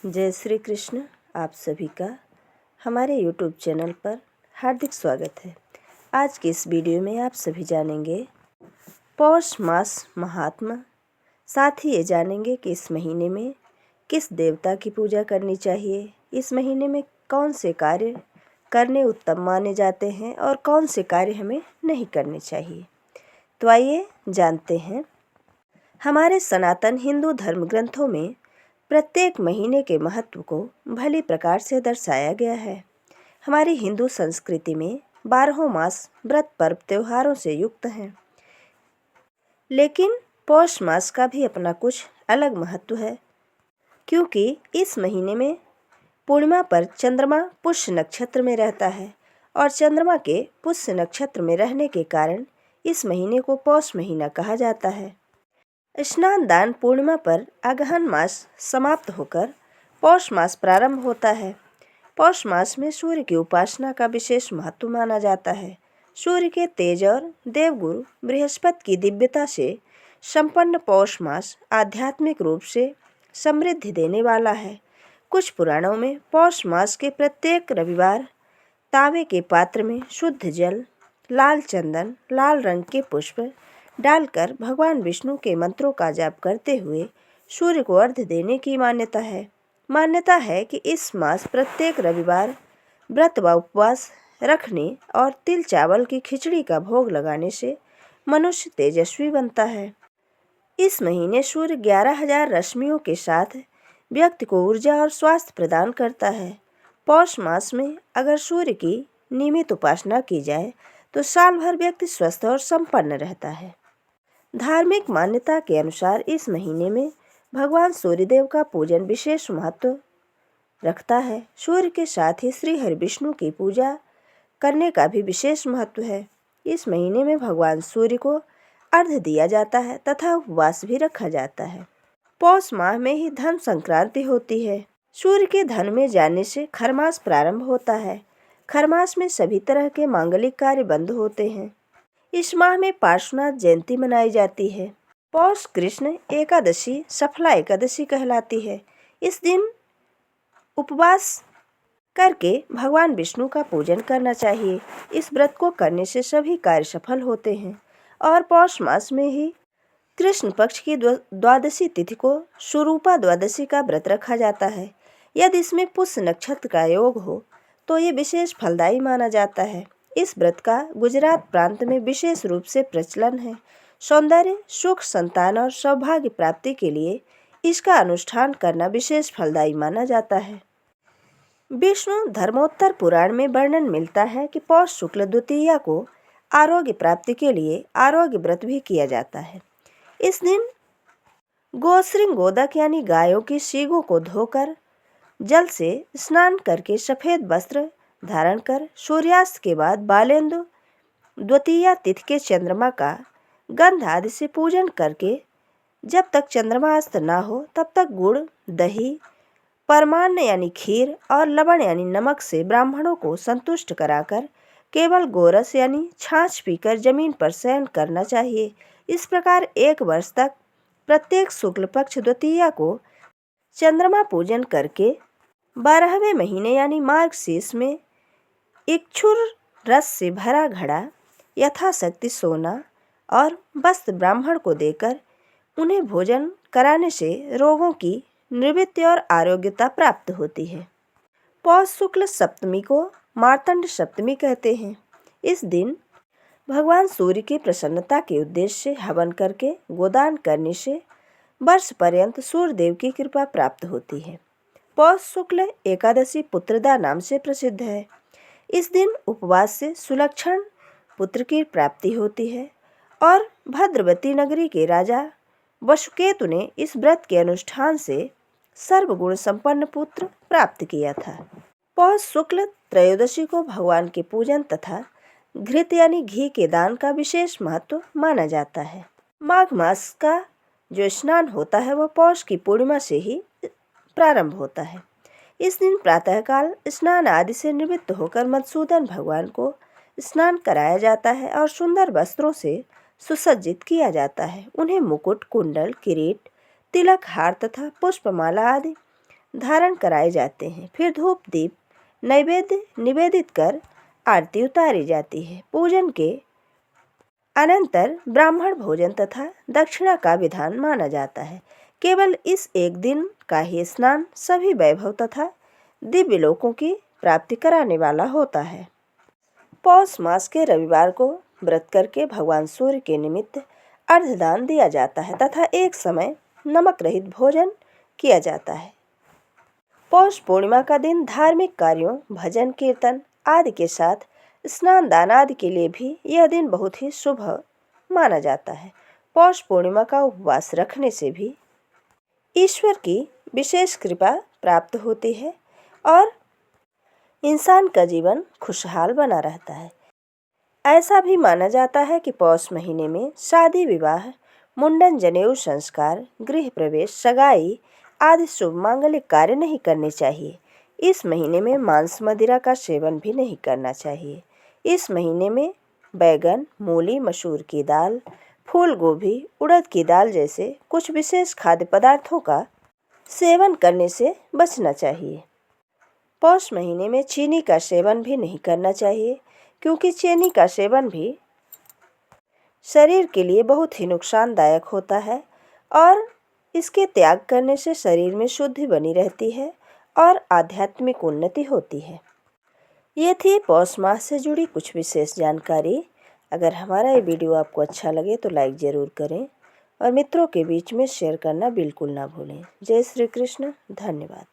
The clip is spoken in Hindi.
जय श्री कृष्ण। आप सभी का हमारे YouTube चैनल पर हार्दिक स्वागत है। आज की इस वीडियो में आप सभी जानेंगे पौष मास महात्मा। साथ ही ये जानेंगे कि इस महीने में किस देवता की पूजा करनी चाहिए, इस महीने में कौन से कार्य करने उत्तम माने जाते हैं और कौन से कार्य हमें नहीं करने चाहिए। तो आइए जानते हैं। हमारे सनातन हिंदू धर्म ग्रंथों में प्रत्येक महीने के महत्व को भली प्रकार से दर्शाया गया है। हमारी हिंदू संस्कृति में 12 मास व्रत पर्व त्योहारों से युक्त हैं, लेकिन पौष मास का भी अपना कुछ अलग महत्व है, क्योंकि इस महीने में पूर्णिमा पर चंद्रमा पुष्य नक्षत्र में रहता है और चंद्रमा के पुष्य नक्षत्र में रहने के कारण इस महीने को पौष महीना कहा जाता है। स्नान दान पूर्णिमा पर अगहन मास समाप्त होकर पौष मास प्रारंभ होता है। पौष मास में सूर्य की उपासना का विशेष महत्व माना जाता है। सूर्य के तेज और देवगुरु बृहस्पति की दिव्यता से संपन्न पौष मास आध्यात्मिक रूप से समृद्धि देने वाला है। कुछ पुराणों में पौष मास के प्रत्येक रविवार तांबे के पात्र में शुद्ध जल, लाल चंदन, लाल रंग के पुष्प डालकर भगवान विष्णु के मंत्रों का जाप करते हुए सूर्य को अर्घ्य देने की मान्यता है कि इस मास प्रत्येक रविवार व्रत व उपवास रखने और तिल चावल की खिचड़ी का भोग लगाने से मनुष्य तेजस्वी बनता है। इस महीने सूर्य 11,000 रश्मियों के साथ व्यक्ति को ऊर्जा और स्वास्थ्य प्रदान करता है। पौष मास में अगर सूर्य की नियमित उपासना की जाए तो साल भर व्यक्ति स्वस्थ और संपन्न रहता है। धार्मिक मान्यता के अनुसार इस महीने में भगवान सूर्यदेव का पूजन विशेष महत्व रखता है। सूर्य के साथ ही श्री हरि विष्णु की पूजा करने का भी विशेष महत्व है। इस महीने में भगवान सूर्य को अर्घ्य दिया जाता है तथा उपवास भी रखा जाता है। पौष माह में ही धन संक्रांति होती है। सूर्य के धन में जाने से खरमास प्रारंभ होता है। खरमास में सभी तरह के मांगलिक कार्य बंद होते हैं। इस माह में पार्श्वनाथ जयंती मनाई जाती है। पौष कृष्ण एकादशी सफला एकादशी कहलाती है। इस दिन उपवास करके भगवान विष्णु का पूजन करना चाहिए। इस व्रत को करने से सभी कार्य सफल होते हैं और पौष मास में ही कृष्ण पक्ष की द्वादशी तिथि को स्वरूपा द्वादशी का व्रत रखा जाता है। यदि इसमें पुष्य नक्षत्र का योग हो तो ये विशेष फलदायी माना जाता है। इस व्रत का गुजरात प्रांत में विशेष रूप से प्रचलन है। सौंदर्य, सुख, संतान और सौभाग्य प्राप्ति के लिए इसका अनुष्ठान करना विशेष फलदायी माना जाता है। विष्णु धर्मोत्तर पुराण में वर्णन मिलता है कि पौष शुक्ल द्वितीया को आरोग्य प्राप्ति के लिए आरोग्य व्रत भी किया जाता है। इस दिन गोश्रिंग गोदक यानी गायों की सींगों को धोकर जल से स्नान करके सफेद वस्त्र धारण कर सूर्यास्त के बाद बालेंदु द्वितीया तिथि के चंद्रमा का गंध आदि से पूजन करके जब तक चंद्रमा अस्त ना हो तब तक गुड़, दही, परमान्न यानी खीर और लवण यानी नमक से ब्राह्मणों को संतुष्ट कराकर केवल गोरस यानी छाछ पीकर जमीन पर शयन करना चाहिए। इस प्रकार 1 वर्ष तक प्रत्येक शुक्ल पक्ष द्वितीया को चंद्रमा पूजन करके 12वें महीने यानी मार्गशीर्ष में इक्षुर रस से भरा घड़ा यथाशक्ति सोना और वस्त्र ब्राह्मण को देकर उन्हें भोजन कराने से रोगों की निवृत्ति और आरोग्यता प्राप्त होती है। पौष शुक्ल सप्तमी को मार्तंड सप्तमी कहते हैं। इस दिन भगवान सूर्य की प्रसन्नता के उद्देश्य से हवन करके गोदान करने से वर्ष पर्यंत सूर्यदेव की कृपा प्राप्त होती है। पौष शुक्ल एकादशी पुत्रदा नाम से प्रसिद्ध है। इस दिन उपवास से सुलक्षण पुत्र की प्राप्ति होती है और भद्रवती नगरी के राजा वसुकेतु ने इस व्रत के अनुष्ठान से सर्वगुण संपन्न पुत्र प्राप्त किया था। पौष शुक्ल त्रयोदशी को भगवान के पूजन तथा घृत यानी घी के दान का विशेष महत्व माना जाता है। माघ मास का जो स्नान होता है वह पौष की पूर्णिमा से ही प्रारंभ होता है। इस दिन प्रातःकाल स्नान आदि से निवृत्त होकर मधुसूदन भगवान को स्नान कराया जाता है और सुंदर वस्त्रों से सुसज्जित किया जाता है। उन्हें मुकुट, कुंडल, किरीट, तिलक, हार तथा पुष्पमाला आदि धारण कराए जाते हैं। फिर धूप दीप नैवेद्य निवेदित कर आरती उतारी जाती है। पूजन के अनंतर ब्राह्मण भोजन तथा दक्षिणा का विधान माना जाता है। केवल इस एक दिन का ही स्नान सभी वैभव तथा दिव्य लोकों की प्राप्ति कराने वाला होता है। पौष मास के रविवार को व्रत करके भगवान सूर्य के निमित्त अर्घदान दिया जाता है तथा एक समय नमक रहित भोजन किया जाता है। पौष पूर्णिमा का दिन धार्मिक कार्यों, भजन कीर्तन आदि के साथ स्नान दान आदि के लिए भी यह दिन बहुत ही शुभ माना जाता है। पौष पूर्णिमा का उपवास रखने से भी ईश्वर की विशेष कृपा प्राप्त होती है और इंसान का जीवन खुशहाल बना रहता है। ऐसा भी माना जाता है कि पौष महीने में शादी विवाह, मुंडन, जनेऊ संस्कार, गृह प्रवेश, सगाई आदि शुभ मांगलिक कार्य नहीं करने चाहिए। इस महीने में मांस मदिरा का सेवन भी नहीं करना चाहिए। इस महीने में बैगन, मूली, मसूर की दाल, फूल गोभी, उड़द की दाल जैसे कुछ विशेष खाद्य पदार्थों का सेवन करने से बचना चाहिए। पौष महीने में चीनी का सेवन भी नहीं करना चाहिए, क्योंकि चीनी का सेवन भी शरीर के लिए बहुत ही नुकसानदायक होता है और इसके त्याग करने से शरीर में शुद्धि बनी रहती है और आध्यात्मिक उन्नति होती है। ये थी पौष मास से जुड़ी कुछ विशेष जानकारी। अगर हमारा ये वीडियो आपको अच्छा लगे तो लाइक ज़रूर करें और मित्रों के बीच में शेयर करना बिल्कुल ना भूलें। जय श्री कृष्ण। धन्यवाद।